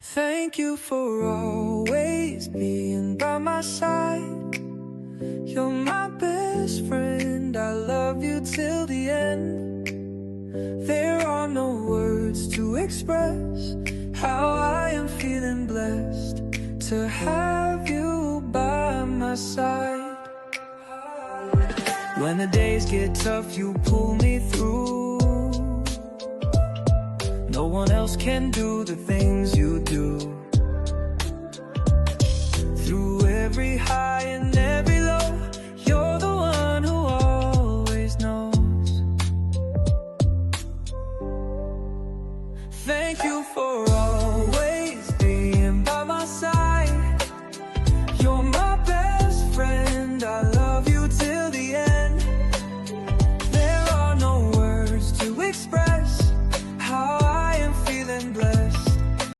Thank you for always being by my side. You're my best friend, I love you till the end. There are no words to express how I am feeling blessed to have you by my side. When the days get tough, you pull me through. No one else can do the things